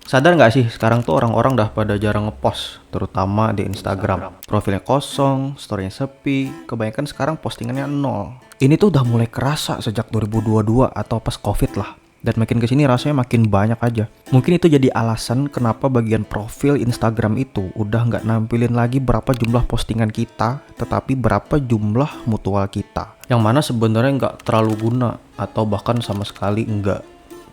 Sadar nggak sih sekarang tuh orang-orang udah pada jarang ngepost, terutama di Instagram. Profilnya kosong, storynya sepi, kebanyakan sekarang postingannya nol. Ini tuh udah mulai kerasa sejak 2022 atau pas COVID lah. Dan makin kesini rasanya makin banyak aja. Mungkin itu jadi alasan kenapa bagian profil Instagram itu udah nggak nampilin lagi berapa jumlah postingan kita, tetapi berapa jumlah mutual kita. Yang mana sebenarnya nggak terlalu guna atau bahkan sama sekali nggak.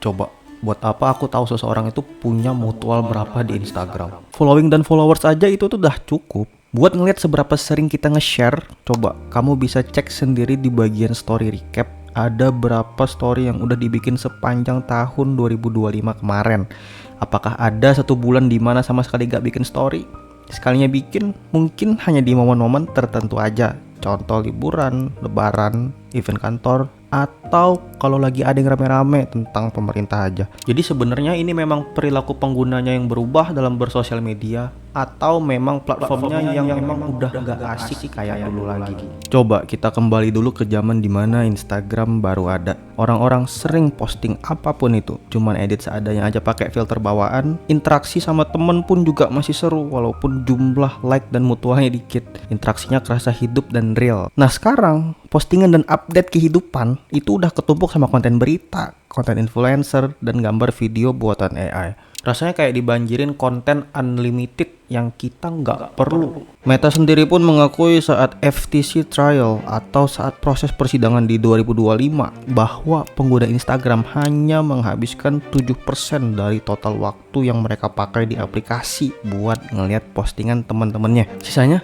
Coba, buat apa aku tahu seseorang itu punya mutual berapa di Instagram? Following dan followers aja itu tuh udah cukup. Buat ngeliat seberapa sering kita nge-share, coba kamu bisa cek sendiri di bagian story recap. Ada berapa story yang udah dibikin sepanjang tahun 2025 kemarin. Apakah ada satu bulan dimana sama sekali gak bikin story? Sekalinya bikin, mungkin hanya di momen-momen tertentu aja. Contoh liburan, lebaran, event kantor, atau kalau lagi ada yang rame-rame tentang pemerintah aja. Jadi sebenarnya ini memang perilaku penggunanya yang berubah dalam bersosial media, atau memang platformnya yang memang udah gak asik kayak dulu lagi. Coba kita kembali dulu ke zaman dimana Instagram baru ada. Orang-orang sering posting apapun itu, cuman edit seadanya aja pakai filter bawaan. Interaksi sama temen pun juga masih seru, walaupun jumlah like dan mutualnya dikit. Interaksinya kerasa hidup dan real. Nah sekarang postingan dan update kehidupan itu udah ketumpuk sama konten berita, konten influencer, dan gambar video buatan AI. Rasanya kayak dibanjirin konten unlimited yang kita nggak perlu. Meta sendiri pun mengakui saat FTC trial atau saat proses persidangan di 2025 bahwa pengguna Instagram hanya menghabiskan 7% dari total waktu yang mereka pakai di aplikasi buat ngeliat postingan teman-temannya. Sisanya,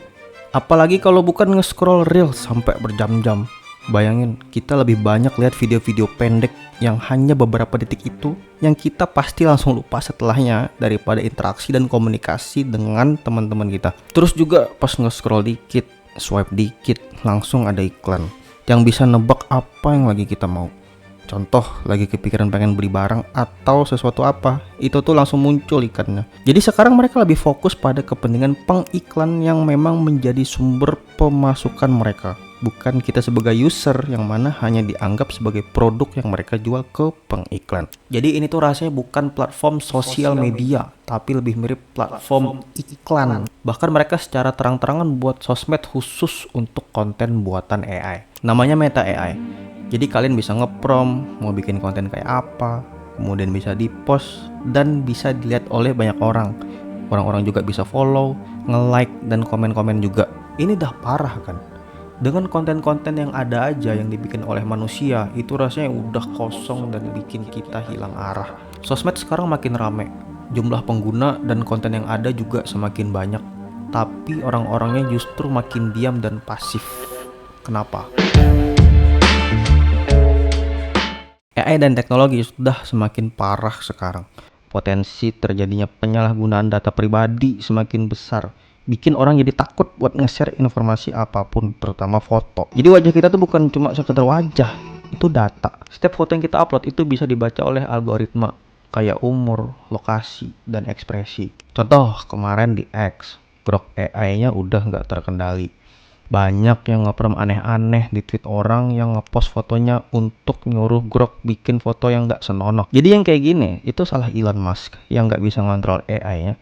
apalagi kalau bukan nge-scroll reels sampai berjam-jam. Bayangin, kita lebih banyak lihat video-video pendek yang hanya beberapa detik itu yang kita pasti langsung lupa setelahnya daripada interaksi dan komunikasi dengan teman-teman kita. Terus juga pas nge-scroll dikit, swipe dikit, langsung ada iklan yang bisa nebak apa yang lagi kita mau. Contoh, lagi kepikiran pengen beli barang atau sesuatu apa, itu tuh langsung muncul iklannya. Jadi sekarang mereka lebih fokus pada kepentingan pengiklan yang memang menjadi sumber pemasukan mereka. Bukan kita sebagai user yang mana hanya dianggap sebagai produk yang mereka jual ke pengiklan. Jadi ini tuh rasanya bukan platform sosial media, tapi lebih mirip platform iklan. Bahkan mereka secara terang-terangan buat sosmed khusus untuk konten buatan AI. Namanya Meta AI. Jadi kalian bisa ngeprom, mau bikin konten kayak apa, kemudian bisa di-post dan bisa dilihat oleh banyak orang. Orang-orang juga bisa follow, nge-like, dan komen-komen juga. Ini dah parah kan? Dengan konten-konten yang ada aja yang dibikin oleh manusia, itu rasanya udah kosong dan bikin kita hilang arah. Sosmed sekarang makin rame, jumlah pengguna dan konten yang ada juga semakin banyak. Tapi orang-orangnya justru makin diam dan pasif. Kenapa? AI dan teknologi sudah semakin parah sekarang. Potensi terjadinya penyalahgunaan data pribadi semakin besar. Bikin orang jadi takut buat nge-share informasi apapun, terutama foto. Jadi wajah kita tuh bukan cuma sekedar wajah, itu data. Setiap foto yang kita upload itu bisa dibaca oleh algoritma, kayak umur, lokasi, dan ekspresi. Contoh, kemarin di X, Grok AI-nya udah nggak terkendali. Banyak yang nge-prom aneh-aneh di tweet orang yang nge-post fotonya untuk nyuruh Grok bikin foto yang nggak senonoh. Jadi yang kayak gini, itu salah Elon Musk yang nggak bisa ngontrol AI-nya.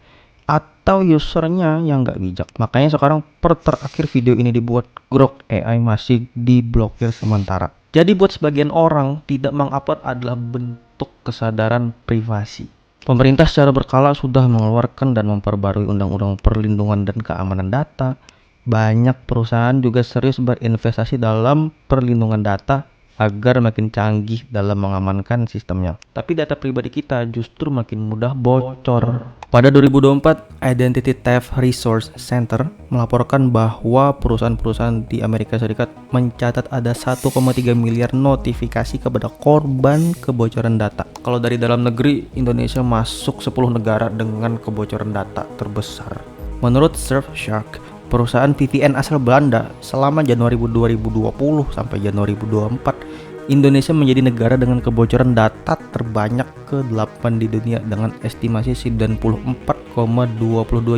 Atau usernya yang nggak bijak. Makanya sekarang per terakhir video ini dibuat, Grok AI masih diblokir sementara. Jadi buat sebagian orang, tidak mengupload adalah bentuk kesadaran privasi. Pemerintah secara berkala sudah mengeluarkan dan memperbarui undang-undang perlindungan dan keamanan data. Banyak perusahaan juga serius berinvestasi dalam perlindungan data agar makin canggih dalam mengamankan sistemnya. Tapi data pribadi kita justru makin mudah bocor. Pada 2024, Identity Theft Resource Center melaporkan bahwa perusahaan-perusahaan di Amerika Serikat mencatat ada 1,3 miliar notifikasi kepada korban kebocoran data. Kalau dari dalam negeri, Indonesia masuk 10 negara dengan kebocoran data terbesar. Menurut Surfshark, perusahaan VPN asal Belanda, selama Januari 2020 sampai Januari 2024, Indonesia menjadi negara dengan kebocoran data terbanyak ke-8 di dunia dengan estimasi 94,22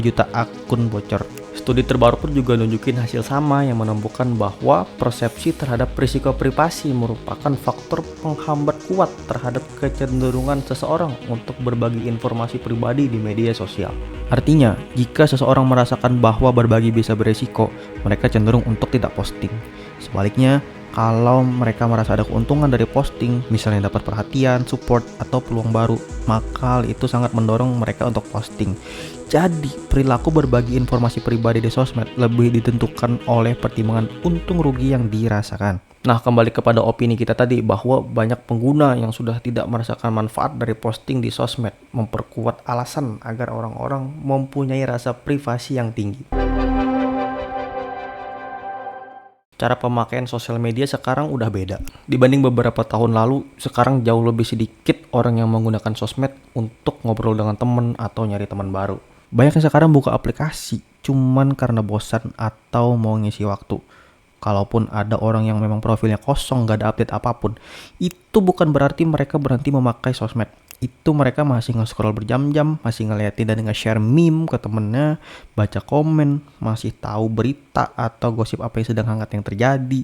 juta akun bocor. Studi terbaru pun juga nunjukin hasil sama yang menemukan bahwa persepsi terhadap risiko privasi merupakan faktor penghambat kuat terhadap kecenderungan seseorang untuk berbagi informasi pribadi di media sosial. Artinya, jika seseorang merasakan bahwa berbagi bisa beresiko, mereka cenderung untuk tidak posting. Sebaliknya, kalau mereka merasa ada keuntungan dari posting, misalnya dapat perhatian, support, atau peluang baru, maka hal itu sangat mendorong mereka untuk posting. Jadi, perilaku berbagi informasi pribadi di sosmed lebih ditentukan oleh pertimbangan untung rugi yang dirasakan. Nah, kembali kepada opini kita tadi bahwa banyak pengguna yang sudah tidak merasakan manfaat dari posting di sosmed, memperkuat alasan agar orang-orang mempunyai rasa privasi yang tinggi. Cara pemakaian sosial media sekarang udah beda. Dibanding beberapa tahun lalu, sekarang jauh lebih sedikit orang yang menggunakan sosmed untuk ngobrol dengan teman atau nyari teman baru. Banyak yang sekarang buka aplikasi cuman karena bosan atau mau ngisi waktu. Kalaupun ada orang yang memang profilnya kosong, gak ada update apapun, itu bukan berarti mereka berhenti memakai sosmed. Itu mereka masih nge-scroll berjam-jam, masih ngeliatin dan nge-share meme ke temennya, baca komen, masih tahu berita atau gosip apa yang sedang hangat yang terjadi.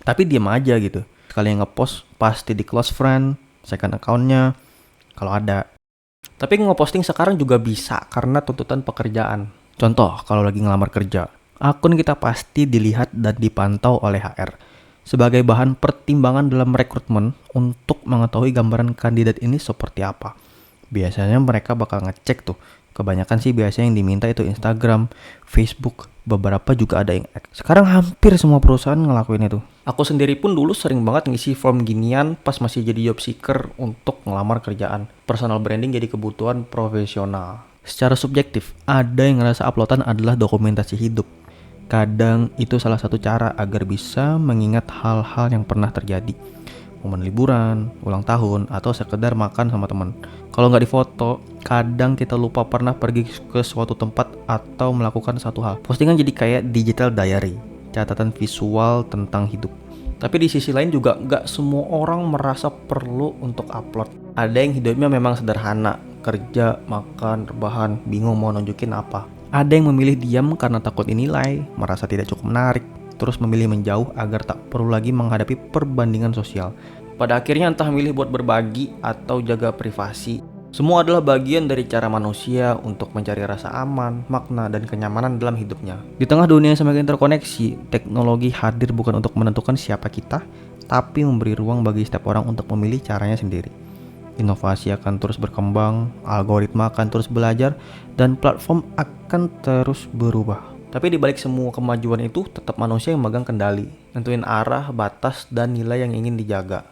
Tapi diam aja gitu. Sekali yang nge-post, pasti di close friend, second account-nya, kalau ada. Tapi nge-posting sekarang juga bisa karena tuntutan pekerjaan. Contoh, kalau lagi ngelamar kerja, akun kita pasti dilihat dan dipantau oleh HR sebagai bahan pertimbangan dalam rekrutmen untuk mengetahui gambaran kandidat ini seperti apa. Biasanya mereka bakal ngecek tuh. Kebanyakan sih biasanya yang diminta itu Instagram, Facebook, beberapa juga ada yang sekarang hampir semua perusahaan ngelakuin itu. Aku sendiri pun dulu sering banget ngisi form ginian pas masih jadi job seeker untuk ngelamar kerjaan. Personal branding jadi kebutuhan profesional. Secara subjektif, ada yang ngerasa uploadan adalah dokumentasi hidup. Kadang itu salah satu cara agar bisa mengingat hal-hal yang pernah terjadi. Momen liburan, ulang tahun, atau sekedar makan sama teman. Kalau nggak difoto, kadang kita lupa pernah pergi ke suatu tempat atau melakukan satu hal. Postingan jadi kayak digital diary, catatan visual tentang hidup. Tapi di sisi lain juga nggak semua orang merasa perlu untuk upload. Ada yang hidupnya memang sederhana, kerja, makan, rebahan, bingung mau nunjukin apa. Ada yang memilih diam karena takut dinilai, merasa tidak cukup menarik, terus memilih menjauh agar tak perlu lagi menghadapi perbandingan sosial. Pada akhirnya entah milih buat berbagi atau jaga privasi. Semua adalah bagian dari cara manusia untuk mencari rasa aman, makna, dan kenyamanan dalam hidupnya. Di tengah dunia yang semakin terkoneksi, teknologi hadir bukan untuk menentukan siapa kita, tapi memberi ruang bagi setiap orang untuk memilih caranya sendiri. Inovasi akan terus berkembang, algoritma akan terus belajar, dan platform akan terus berubah. Tapi di balik semua kemajuan itu, tetap manusia yang megang kendali, nentuin arah, batas, dan nilai yang ingin dijaga.